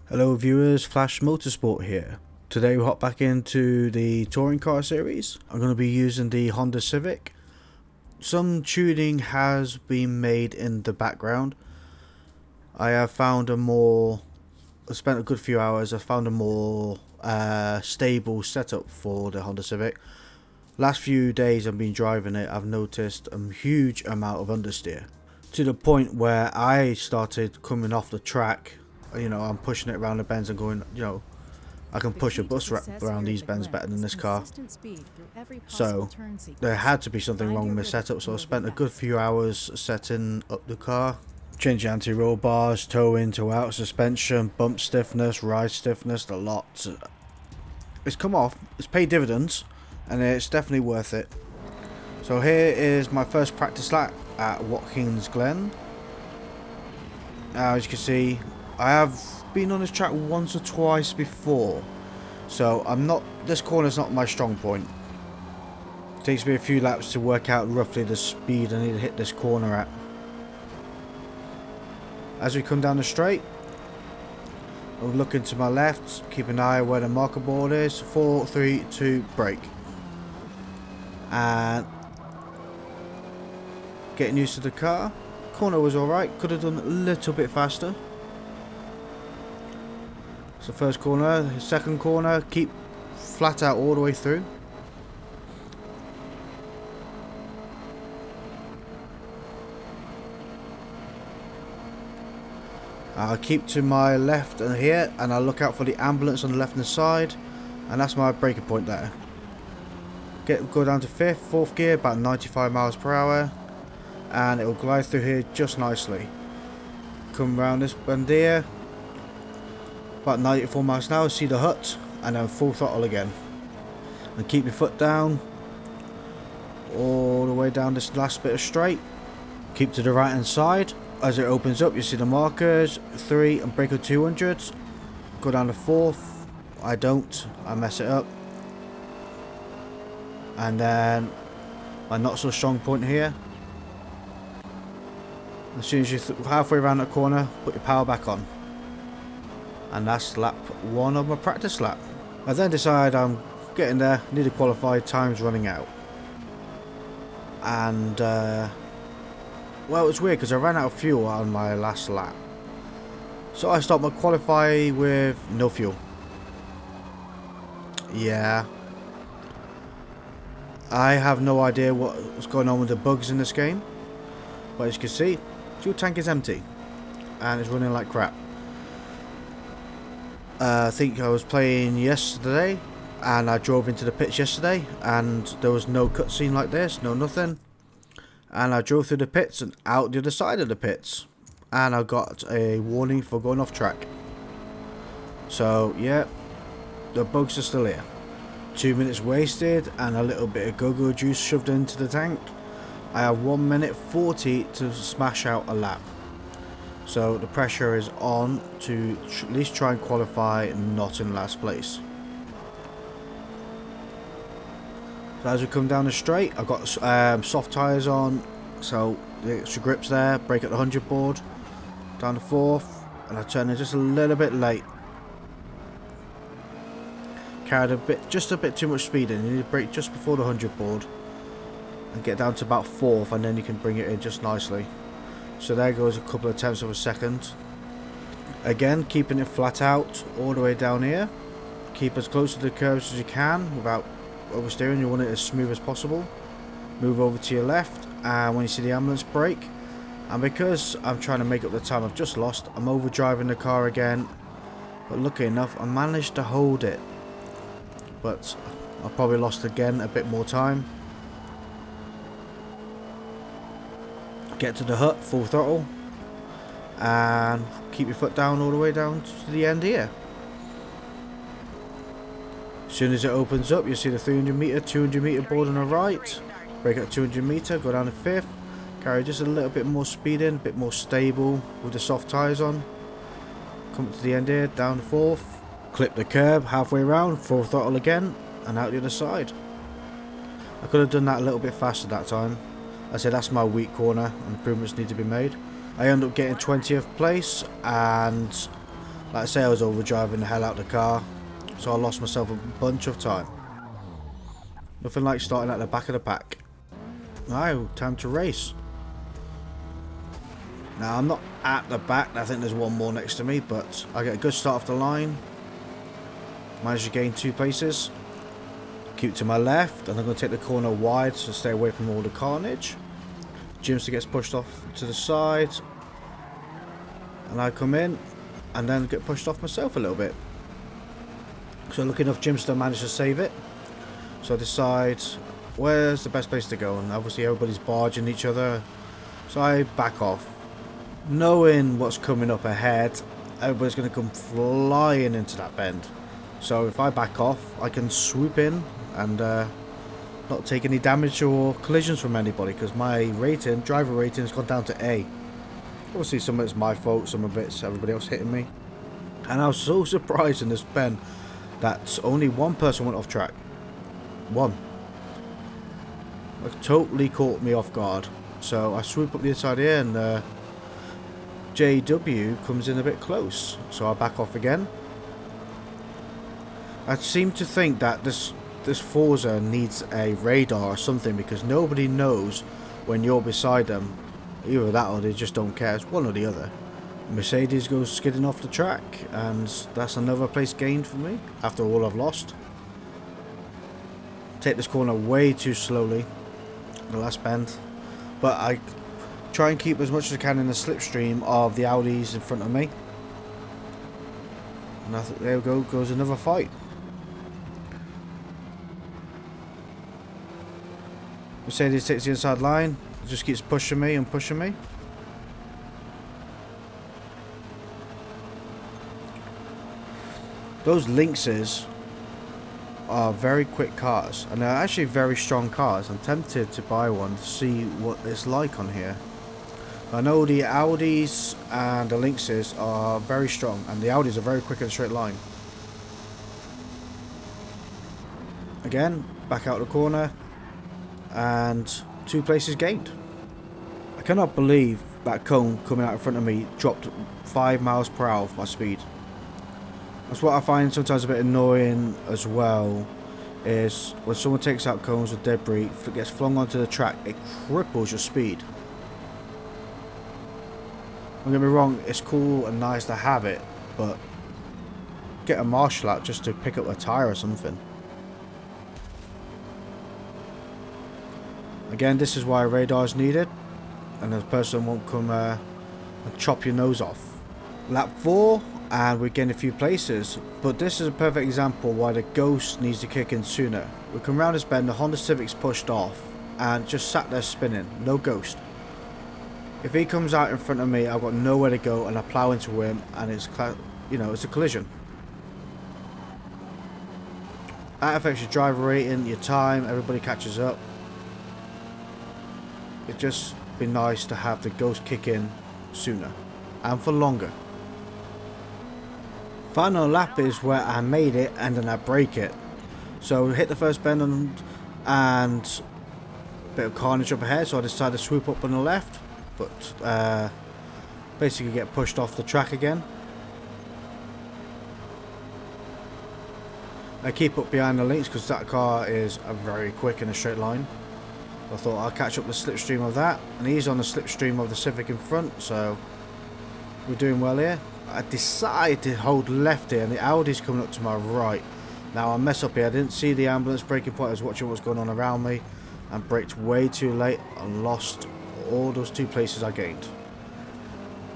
Hello viewers, Flash Motorsport here. Today we hop back into the touring car series. I'm going to be using the Honda Civic. Some tuning has been made in the background. I have found I spent a good few hours, I found a more stable setup for the Honda Civic. Last few days I've been driving it, I've noticed a huge amount of understeer. To the point where I started coming off the track. You know, I'm pushing it around the bends and going, I can push a bus around these bends better than this car. So there had to be something wrong with the setup, so I spent a good few hours setting up the car, changing anti-roll bars, toe in, toe out, suspension, bump stiffness, ride stiffness, the lot. It's come off, it's paid dividends, and it's definitely worth it. So here is my first practice lap at Watkins Glen. As you can see, I have been on this track once or twice before, so this corner's not my strong point. It takes me a few laps to work out roughly the speed I need to hit this corner at. As we come down the straight, I'll look into my left, keep an eye where the marker board is. 4, 3, 2, brake. And getting used to the car. Corner was alright, could have done a little bit faster. So first corner, second corner, keep flat out all the way through. I'll keep to my left and here, and I'll look out for the ambulance on the left hand side, and that's my braking point there. Go down to 5th, 4th gear, about 95 miles per hour, and it will glide through here just nicely. Come around this bend here. About 94 miles an hour, see the hut, and then full throttle again. And keep your foot down, all the way down this last bit of straight. Keep to the right hand side. As it opens up, you see the markers, 3 and brake on 200s. Go down to 4th, I don't, I mess it up. And then my not so strong point here. As soon as you're halfway around that corner, put your power back on. And that's lap 1 of my practice lap. I then decide I'm getting there, need to qualify, time's running out. And well, it's weird because I ran out of fuel on my last lap. So I stopped my qualify with no fuel. Yeah. I have no idea what's going on with the bugs in this game. But as you can see, fuel tank is empty. And it's running like crap. I think I was playing yesterday, and I drove into the pits yesterday, and there was no cutscene like this, no nothing. And I drove through the pits and out the other side of the pits, and I got a warning for going off track. So yeah, the bugs are still here. 2 minutes wasted and a little bit of go-go juice shoved into the tank. I have 1 minute 40 to smash out a lap. So the pressure is on to at least try and qualify not in last place. So as we come down the straight, I've got soft tyres on, so the extra grips there, brake at the 100 board, down to 4th, and I turn in just a little bit late. Carried just a bit too much speed in, you need to brake just before the 100 board, and get down to about 4th, and then you can bring it in just nicely. So there goes a couple of tenths of a second. Again, keeping it flat out all the way down here. Keep as close to the curves as you can without oversteering. You want it as smooth as possible. Move over to your left, and when you see the ambulance, brake. And because I'm trying to make up the time I've just lost, I'm overdriving the car again. But lucky enough, I managed to hold it. But I probably lost again a bit more time. Get to the hut, full throttle, and keep your foot down all the way down to the end here. As soon as it opens up, you'll see the 300 meter, 200 meter board on the right. Brake at 200 meter, go down to 5th, carry just a little bit more speed in, a bit more stable with the soft tyres on. Come to the end here, down to 4th, clip the curb halfway around, full throttle again, and out the other side. I could have done that a little bit faster that time. I said that's my weak corner and improvements need to be made. I ended up getting 20th place, and Like I say, I was overdriving the hell out of the car, so I lost myself a bunch of time. Nothing like starting at the back of the pack. Now, time to race. Now, I'm not at the back. I think there's one more next to me, but I get a good start off the line. Managed to gain 2 places. Keep to my left, and I'm going to take the corner wide to stay away from all the carnage. Jimster gets pushed off to the side, and I come in, and then get pushed off myself a little bit. So lucky enough, Jimster managed to save it. So I decide where's the best place to go, and obviously everybody's barging each other. So I back off, knowing what's coming up ahead. Everybody's going to come flying into that bend. So if I back off, I can swoop in and not take any damage or collisions from anybody, because my rating, driver rating, has gone down to A. Obviously some of it's my fault, some of it's everybody else hitting me. And I was so surprised in this bend that only one person went off track. One. It totally caught me off guard. So I swoop up the inside here, and JW comes in a bit close. So I back off again. I seem to think that this Forza needs a radar or something, because nobody knows when you're beside them. Either that or they just don't care. It's one or the other. Mercedes goes skidding off the track, and that's another place gained for me after all I've lost. Take this corner way too slowly, the last bend, but I try and keep as much as I can in the slipstream of the Audis in front of me. And there we go, goes another fight. Mercedes takes the inside line, just keeps pushing me and pushing me. Those Lynxes are very quick cars, and they're actually very strong cars. I'm tempted to buy one to see what it's like on here. I know the Audis and the Lynxes are very strong, and the Audis are very quick in a straight line. Again, back out the corner, and 2 places gained. I cannot believe that cone coming out in front of me dropped 5 miles per hour off my speed. That's what I find sometimes a bit annoying as well, is when someone takes out cones with debris, if it gets flung onto the track, it cripples your speed. Don't get me wrong, it's cool and nice to have it, but get a marshal out just to pick up a tyre or something. Again, this is why radar is needed, and the person won't come and chop your nose off. Lap 4, and we gain a few places, but this is a perfect example why the Ghost needs to kick in sooner. We come round this bend, the Honda Civic's pushed off and just sat there spinning, no Ghost. If he comes out in front of me, I've got nowhere to go, and I plough into him, and it's, you know, it's a collision. That affects your driver rating, your time, everybody catches up. It'd just be nice to have the Ghost kick in sooner and for longer. Final lap is where I made it and then I break it. So hit the first bend and a bit of carnage up ahead, so I decided to swoop up on the left, but basically get pushed off the track again. I keep up behind the Lynx because that car is very quick in a straight line. I thought I'll catch up the slipstream of that, and he's on the slipstream of the Civic in front, so we're doing well here. I decide to hold left here, and the Audi's coming up to my right. Now I mess up here, I didn't see the ambulance braking point, I was watching what's going on around me, and braked way too late and lost all those 2 places I gained.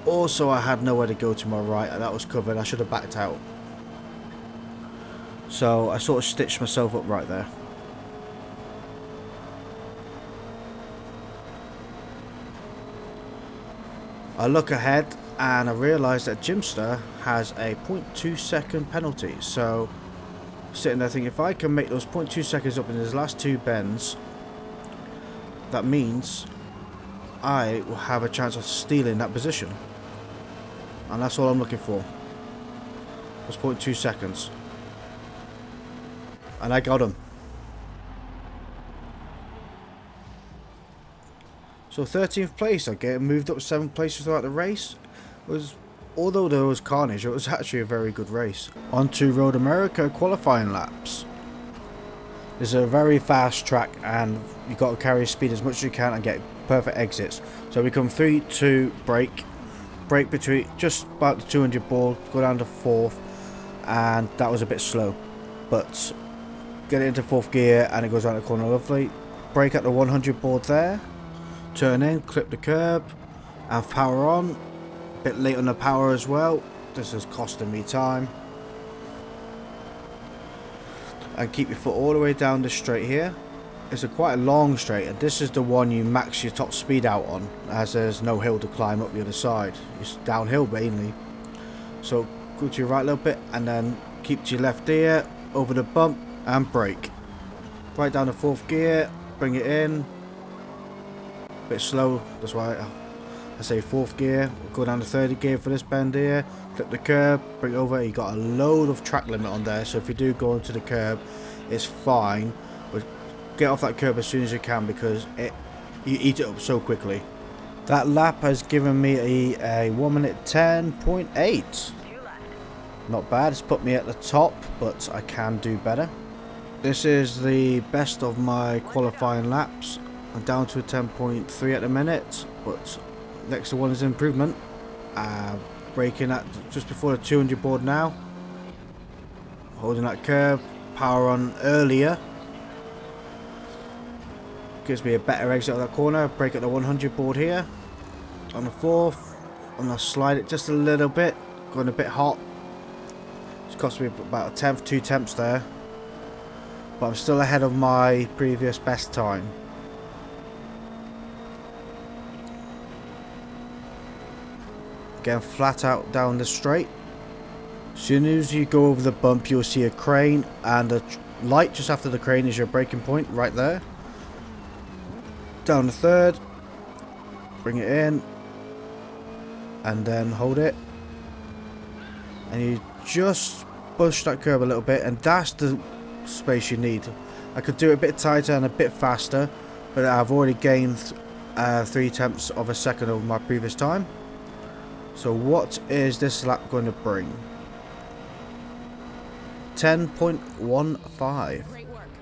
Also, I had nowhere to go to my right, and that was covered. I should have backed out. So I sort of stitched myself up right there. I look ahead and I realise that Jimster has a 0.2 second penalty. So sitting there thinking, if I can make those 0.2 seconds up in his last 2 bends, that means I will have a chance of stealing that position. And that's all I'm looking for. That's 0.2 seconds. And I got him. So 13th place, I get moved up 7 places throughout the race. It was although there was carnage, it was actually a very good race. On to Road America qualifying laps. It's a very fast track and you've got to carry speed as much as you can and get perfect exits. So we come 3-2 brake between just about the 200 board, go down to 4th, and that was a bit slow. But get it into 4th gear and it goes around the corner lovely. Brake at the 100 board there, turn in, clip the curb, and power on. Bit late on the power as well. This is costing me time. And keep your foot all the way down the straight here. It's quite a long straight, and this is the one you max your top speed out on, as there's no hill to climb up the other side. It's downhill mainly. So go to your right a little bit and then keep to your left here, over the bump and brake. Right down to 4th gear, bring it in. Bit slow, that's why I say 4th gear. We'll go down to 3rd gear for this bend here. Clip the curb, bring it over. You got a load of track limit on there, so if you do go into the curb, it's fine. But get off that curb as soon as you can, because you eat it up so quickly. That lap has given me a 1 minute 10.8. Not bad. It's put me at the top, but I can do better. This is the best of my qualifying laps. I'm down to a 10.3 at the minute, but next one is improvement. Braking at just before the 200 board now. Holding that curb, power on earlier. Gives me a better exit of that corner. Brake at the 100 board here. On the 4th, I'm going to slide it just a little bit. Going a bit hot. It's cost me about a tenth, 2 tenths there. But I'm still ahead of my previous best time. Again, flat out down the straight. As soon as you go over the bump, you'll see a crane, and the light just after the crane is your braking point right there. Down the 3rd, bring it in, and then hold it, and you just push that curb a little bit, and that's the space you need. I could do it a bit tighter and a bit faster, but I've already gained 3 tenths of a second over my previous time. So what is this lap going to bring? 10.15.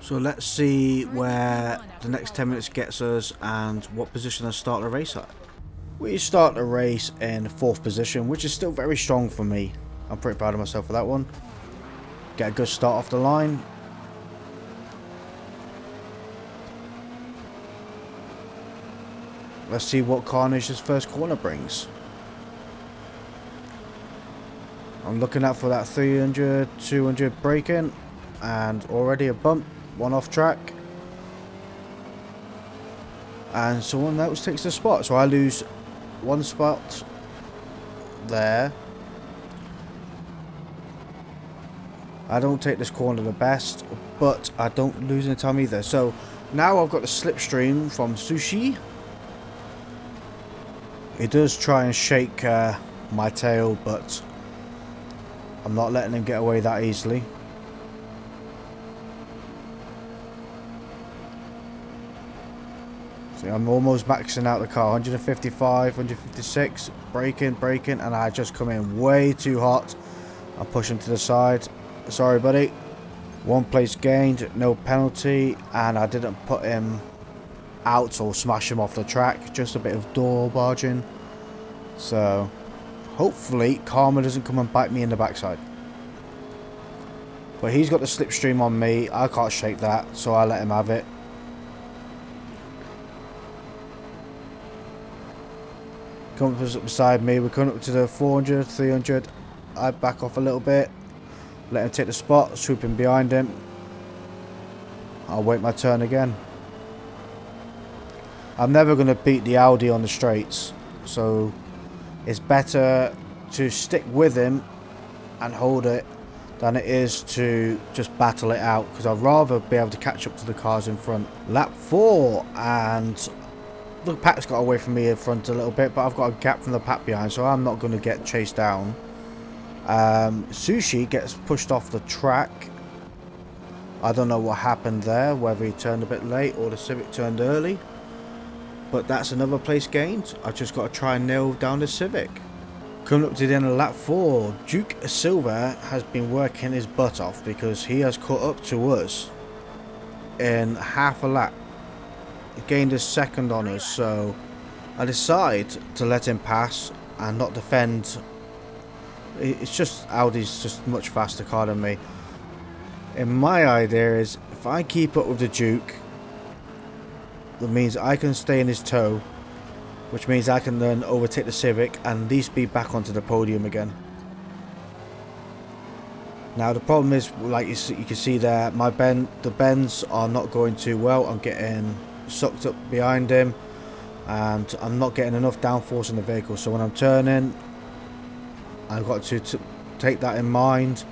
So let's see where the next 10 minutes gets us and what position I start the race at. We start the race in 4th position, which is still very strong for me. I'm pretty proud of myself for that one. Get a good start off the line. Let's see what carnage this first corner brings. I'm looking out for that 300, 200 braking, and already a bump, one off track. And someone else takes the spot, so I lose 1 spot there. I don't take this corner the best, but I don't lose any time either. So now I've got the slipstream from Sushi. He does try and shake my tail, but I'm not letting him get away that easily. See, I'm almost maxing out the car. 155, 156, braking, and I just come in way too hot. I'm pushing to the side. Sorry, buddy. 1 place gained, no penalty, and I didn't put him out or smash him off the track. Just a bit of door barging. So hopefully karma doesn't come and bite me in the backside. But he's got the slipstream on me. I can't shake that, so I let him have it. Come up beside me. We're coming up to the 400, 300. I back off a little bit. Let him take the spot. Swooping behind him. I'll wait my turn again. I'm never going to beat the Audi on the straights. So it's better to stick with him and hold it than it is to just battle it out, because I'd rather be able to catch up to the cars in front. Lap 4, and the pack's got away from me in front a little bit, but I've got a gap from the pack behind, so I'm not going to get chased down. Sushi gets pushed off the track. I don't know what happened there, whether he turned a bit late or the Civic turned early, but that's another place gained. I've just got to try and nail down the Civic. Coming up to the end of lap 4, Duke Silver has been working his butt off because he has caught up to us in half a lap. He gained a second on us, so I decide to let him pass and not defend. It's just Audi's just much faster car than me. And my idea is if I keep up with the Duke, that means I can stay in his tow, which means I can then overtake the Civic and at least be back onto the podium again. Now the problem is, like you can see there, the bends are not going too well. I'm getting sucked up behind him and I'm not getting enough downforce in the vehicle, so when I'm turning I've got to take that in mind,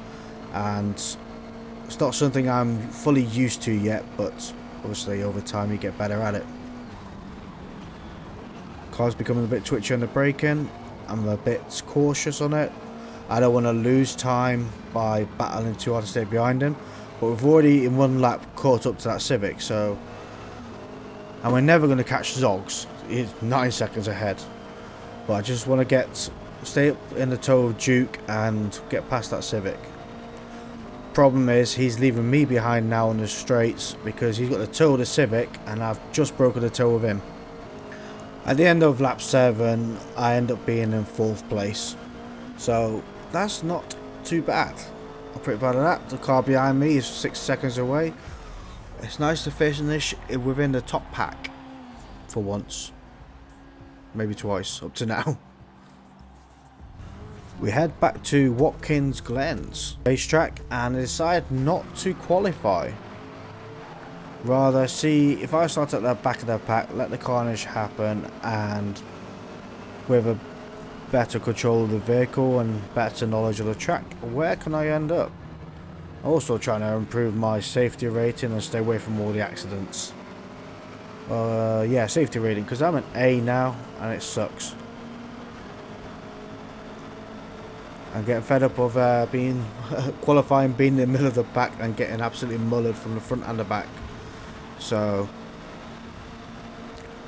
and it's not something I'm fully used to yet, but obviously over time you get better at it. Car's becoming a bit twitchy on the braking. I'm a bit cautious on it. I don't want to lose time by battling too hard to stay behind him, but we've already in one lap caught up to that Civic, so, and we're never going to catch Zogs. He's 9 seconds ahead, but I just want to stay up in the tow of Duke and get past that Civic. Problem is he's leaving me behind now on the straights because he's got the toe of the Civic and I've just broken the toe of him. At the end of lap 7 I end up being in 4th place, so that's not too bad. I'm pretty proud of that. The car behind me is 6 seconds away. It's nice to finish within the top pack for once, maybe twice up to now. We head back to Watkins Glen's racetrack and decide not to qualify. Rather see if I start at the back of the pack, let the carnage happen, and with a better control of the vehicle and better knowledge of the track, where can I end up? Also trying to improve my safety rating and stay away from all the accidents. Yeah, safety rating, because I'm an A now and it sucks. I'm getting fed up of qualifying, being in the middle of the pack and getting absolutely mullered from the front and the back. So,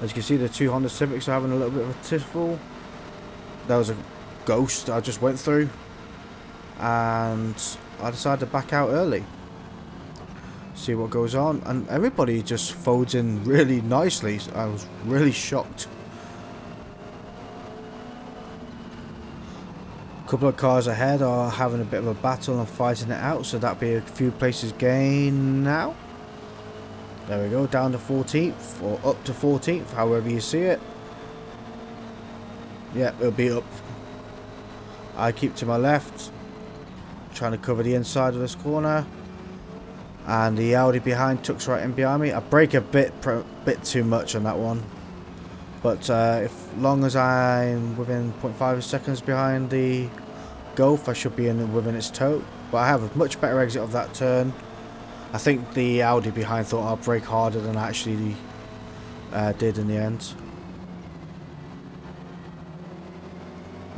as you can see, the two Honda Civics are having a little bit of a tiffle. There was a ghost I just went through, and I decided to back out early. See what goes on, and everybody just folds in really nicely. I was really shocked. A couple of cars ahead are having a bit of a battle and fighting it out, so that'll be a few places gained now. There we go, down to 14th, or up to 14th, however you see it. Yeah, it'll be up. I keep to my left, trying to cover the inside of this corner. And the Audi behind tucks right in behind me. I brake a bit too much on that one. But if long as I'm within 0.5 seconds behind the Golf, I should be within its tow. But I have a much better exit of that turn. I think the Audi behind thought I'd brake harder than I actually did in the end.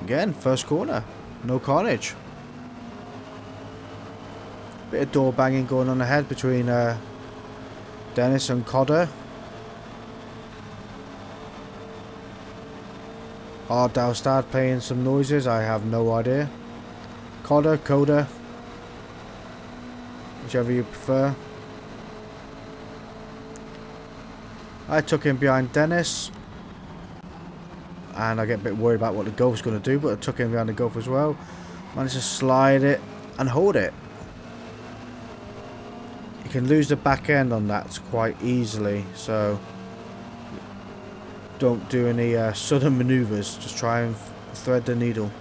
Again, first corner, no carnage. Bit of door banging going on ahead between Dennis and Coda. Ardell started playing some noises, I have no idea. Coda, whichever you prefer. I took him behind Dennis, and I get a bit worried about what the Golf's going to do, but I took him behind the Golf as well. Managed to slide it and hold it. You can lose the back end on that quite easily, so don't do any sudden maneuvers, just try and thread the needle.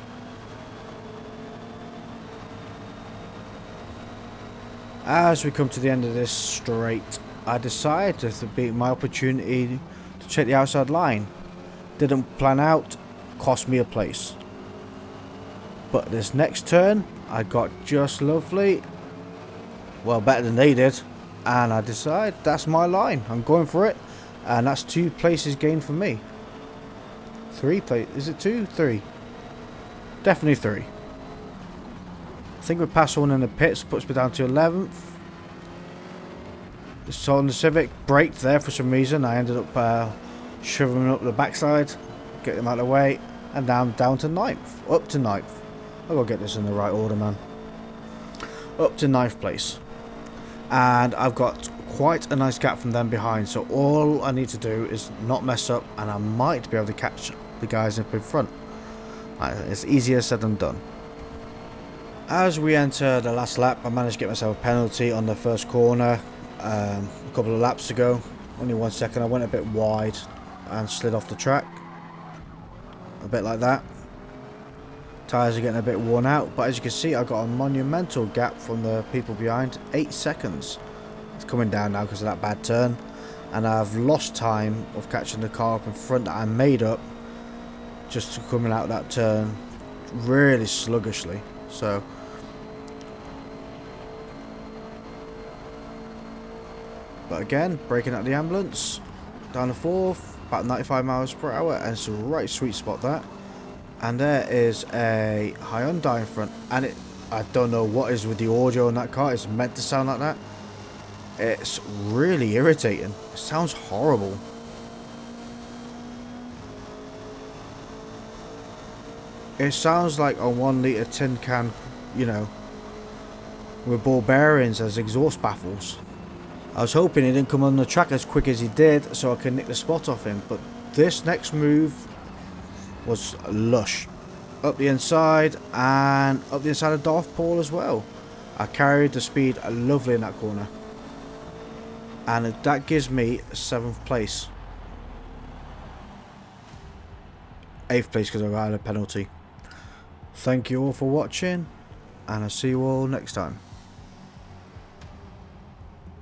As we come to the end of this straight, I decided to beat my opportunity to check the outside line. Didn't plan out, cost me a place. But this next turn, I got just lovely. Well, better than they did. And I decide that's my line. I'm going for it. And that's 2 places gained for me. 3 places. Is it 2? 3. Definitely 3. I think we passed one in the pits, puts me down to 11th. So on the Civic, braked there for some reason. I ended up shoving him up the backside, get him out of the way, And now I'm down to 9th. Up to 9th. I've got to get this in the right order, man. Up to 9th place. And I've got quite a nice gap from them behind. So all I need to do is not mess up. And I might be able to catch the guys up in front. It's easier said than done. As we enter the last lap, I managed to get myself a penalty on the first corner a couple of laps ago. Only 1 second. I went a bit wide and slid off the track. A bit like that. Tyres are getting a bit worn out, but as you can see, I got a monumental gap from the people behind. 8 seconds. It's coming down now because of that bad turn, and I've lost time of catching the car up in front that I made up just coming out that turn really sluggishly. So but again, braking out the ambulance, down the 4th, about 95 miles per hour, and it's a right sweet spot that. And there is a Hyundai in front, and I don't know what is with the audio in that car. It's meant to sound like that. It's really irritating. It sounds horrible. It sounds like a 1 litre tin can, you know, with ball bearings as exhaust baffles. I was hoping he didn't come on the track as quick as he did so I could nick the spot off him, but this next move was lush. Up the inside and up the inside of Darth Paul as well. I carried the speed lovely in that corner. And that gives me 7th place. 8th place because I got a penalty. Thank you all for watching, and I'll see you all next time.